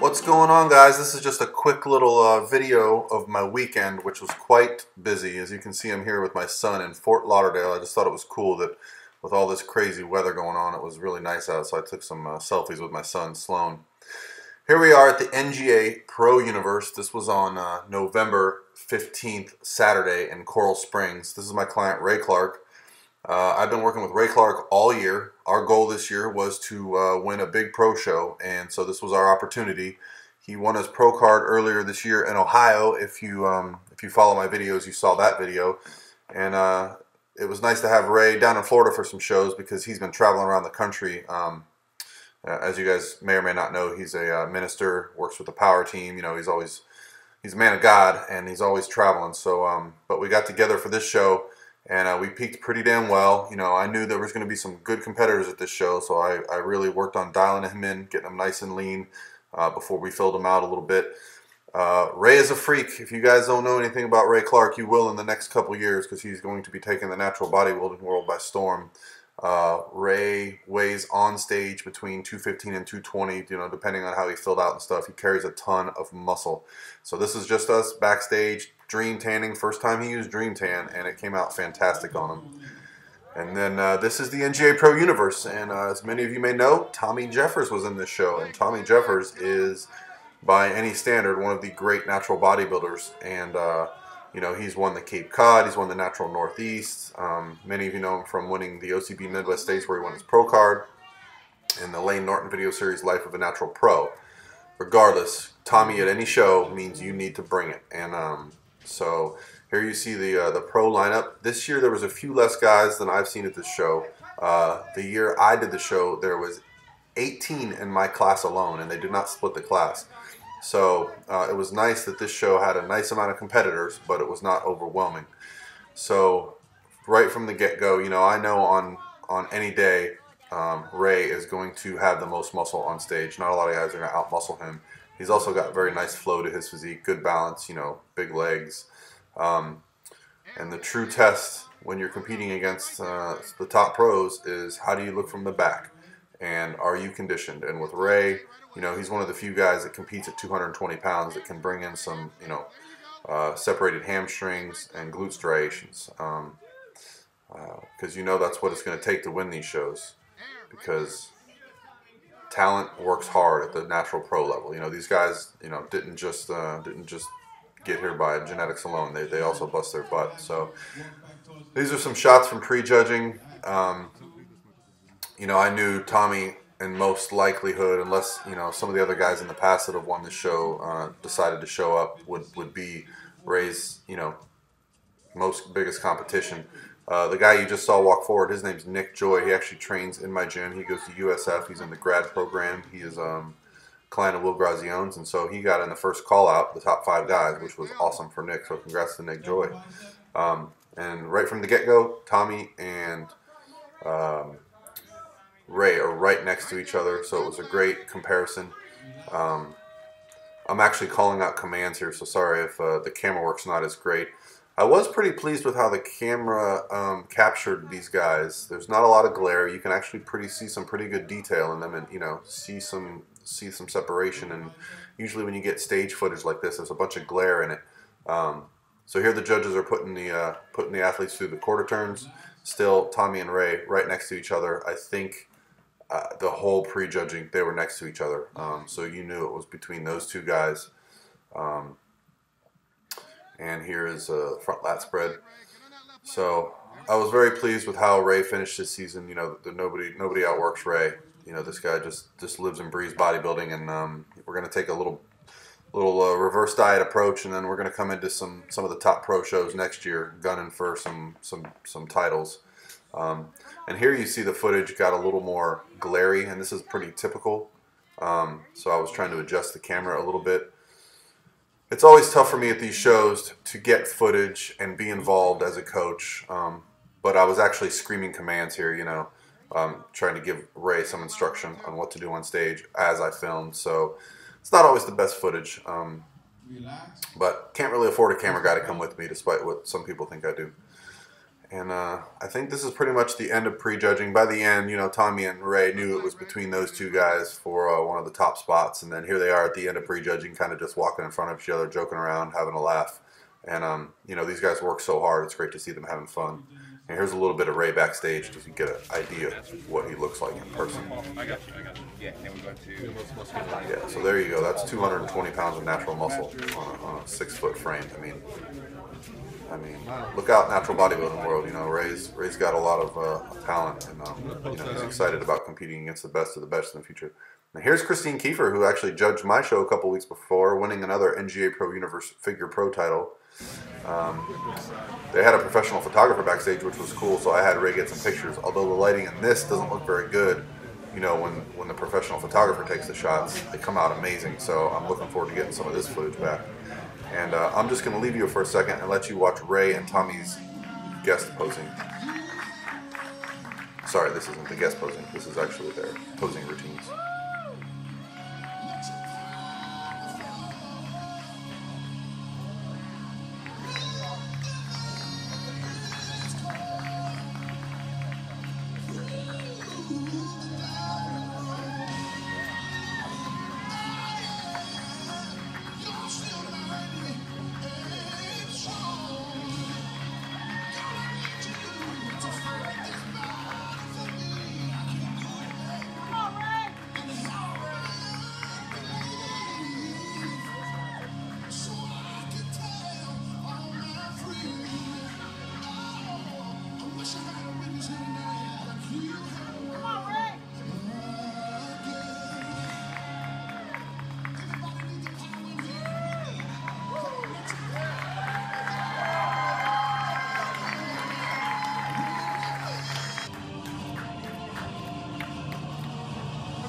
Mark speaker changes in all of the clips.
Speaker 1: What's going on, guys? This is just a quick little video of my weekend, which was quite busy. As you can see, I'm here with my son in Fort Lauderdale. I just thought it was cool that with all this crazy weather going on, it was really nice out, so I took some selfies with my son, Sloan. Here we are at the NGA Pro Universe. This was on November 15th, Saturday in Coral Springs. This is my client, Ray Clark. I've been working with Ray Clark all year. Our goal this year was to win a big pro show, and so this was our opportunity. He won his pro card earlier this year in Ohio. If you follow my videos, you saw that video. And it was nice to have Ray down in Florida for some shows because he's been traveling around the country. As you guys may or may not know, he's a minister, works with the power team. You know, he's a man of God, and he's always traveling. So, but we got together for this show. And we peaked pretty damn well. You know, I knew there was going to be some good competitors at this show, so I really worked on dialing him in, getting him nice and lean before we filled him out a little bit. Ray is a freak. If you guys don't know anything about Ray Clark, you will in the next couple years because he's going to be taking the natural bodybuilding world by storm. Ray weighs on stage between 215 and 220, you know, depending on how he filled out and stuff. He carries a ton of muscle. So this is just us backstage, dream tanning. First time he used dream tan, and it came out fantastic on him. And then this is the NGA Pro Universe, and as many of you may know, Tommy Jeffers was in this show, and Tommy Jeffers is, by any standard, one of the great natural bodybuilders. And you know, he's won the Cape Cod, he's won the Natural Northeast. Many of you know him from winning the OCB Midwest States where he won his pro card, and the Layne Norton video series Life of a Natural Pro. Regardless, Tommy at any show means you need to bring it. And so here you see the pro lineup. This year there was a few less guys than I've seen at this show. The year I did the show, there was 18 in my class alone, and they did not split the class. So it was nice that this show had a nice amount of competitors, but it was not overwhelming. So right from the get-go, you know, I know on any day Ray is going to have the most muscle on stage. Not a lot of guys are going to out-muscle him. He's also got very nice flow to his physique, good balance, you know, big legs. And the true test when you're competing against the top pros is how do you look from the back, and are you conditioned? And with Ray, you know, he's one of the few guys that competes at 220 pounds that can bring in some, you know, separated hamstrings and glute striations. Because you know that's what it's going to take to win these shows, because talent works hard at the natural pro level. You know, these guys, you know, didn't just get here by genetics alone. They also bust their butt. So these are some shots from prejudging. You know, I knew Tommy, in most likelihood, unless, you know, some of the other guys in the past that have won the show decided to show up, would be Ray's, you know, biggest competition. The guy you just saw walk forward, his name's Nick Joy. He actually trains in my gym. He goes to USF. He's in the grad program. He is client of Will Grazione's, and so he got in the first call out, the top 5 guys, which was awesome for Nick. So congrats to Nick Joy. And right from the get-go, Tommy and Ray are right next to each other, so it was a great comparison. I'm actually calling out commands here, so sorry if the camera work's not as great. I was pretty pleased with how the camera captured these guys. There's not a lot of glare. You can actually see some pretty good detail in them, and you know, see some separation. And usually when you get stage footage like this, there's a bunch of glare in it. So here the judges are putting the athletes through the quarter turns. Still, Tommy and Ray right next to each other. I think the whole prejudging, they were next to each other. So you knew it was between those two guys. And here is a front lat spread. So I was very pleased with how Ray finished this season. You know, nobody outworks Ray. You know, this guy just lives and breathes bodybuilding, and we're going to take a little little reverse diet approach, and then we're going to come into some of the top pro shows next year, gunning for some titles. And here you see the footage got a little more glary, and this is pretty typical. So I was trying to adjust the camera a little bit. It's always tough for me at these shows to get footage and be involved as a coach, but I was actually screaming commands here, you know, trying to give Ray some instruction on what to do on stage as I filmed. So it's not always the best footage, but can't really afford a camera guy to come with me, despite what some people think I do. And I think this is pretty much the end of prejudging. By the end, you know, Tommy and Ray knew it was between those two guys for one of the top spots. And then here they are at the end of prejudging, kind of just walking in front of each other, joking around, having a laugh. And, you know, these guys work so hard. It's great to see them having fun. And here's a little bit of Ray backstage just to get an idea of what he looks like in person.
Speaker 2: I got you. Yeah, then we go to...
Speaker 1: Yeah, so there you go. That's 220 pounds of natural muscle on a 6-foot frame. I mean, look out, natural bodybuilding world. You know, Ray's got a lot of talent, and you know, he's excited about competing against the best of the best in the future. And here's Christine Kiefer, who actually judged my show a couple weeks before, winning another NGA Pro Universe Figure Pro title. They had a professional photographer backstage, which was cool, so I had Ray get some pictures. Although the lighting in this doesn't look very good, you know, when the professional photographer takes the shots, they come out amazing. So I'm looking forward to getting some of this footage back. And I'm just going to leave you for a second and let you watch Ray and Tommy's guest posing. Sorry, this isn't the guest posing. This is actually their posing routines.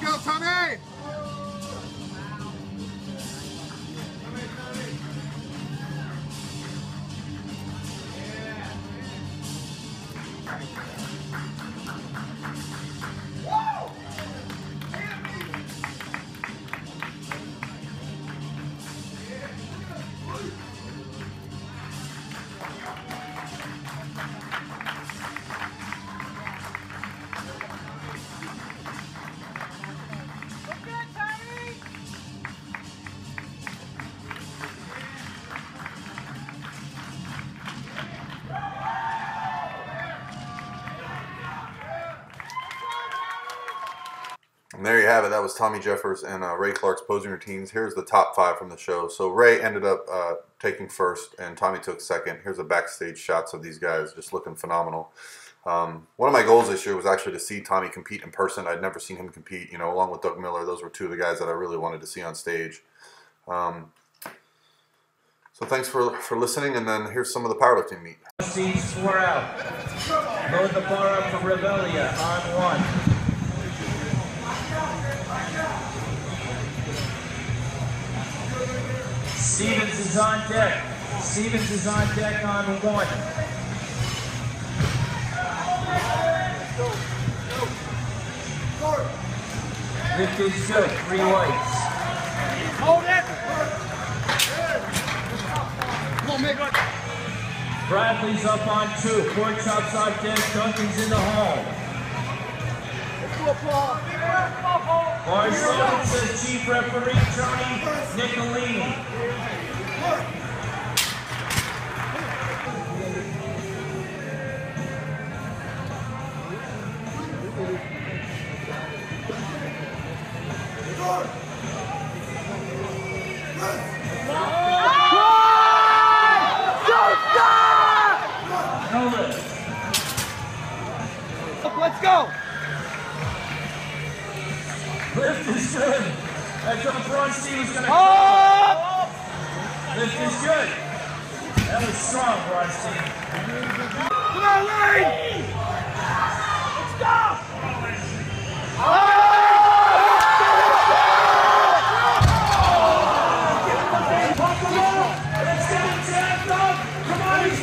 Speaker 3: Go, Tommy!
Speaker 1: And there you have it. That was Tommy Jeffers and Ray Clark's posing routines. Here's the top 5 from the show. So Ray ended up taking first, and Tommy took second. Here's the backstage shots of these guys just looking phenomenal. One of my goals this year was actually to see Tommy compete in person. I'd never seen him compete, you know, along with Doug Miller. Those were two of the guys that I really wanted to see on stage. So thanks for listening, and then here's some of the powerlifting meet.
Speaker 4: Seats 4 out. Load the bar up for Revelia on 1. Stevens is on deck. Stevens is on deck on 1. Lift is good. 3 whites.
Speaker 3: Hold it! Come on, make it!
Speaker 4: Bradley's up on 2. Pork chops on deck. Duncan's in the home. Bar 7 says Chief Referee Tony Nicolini.
Speaker 3: Let's go!
Speaker 4: Lift is good. That jump front, Steve is going to...
Speaker 3: Up!
Speaker 4: good. That was strong, Bryce.
Speaker 3: Come on, Layne! Let's go!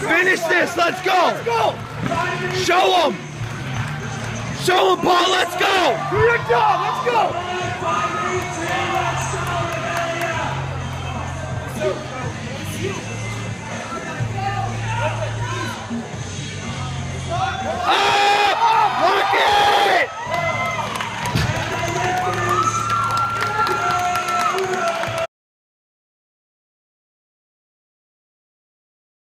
Speaker 3: Finish this, let's go! Show him! Show him, Paul, let's go! Do your job, let's go!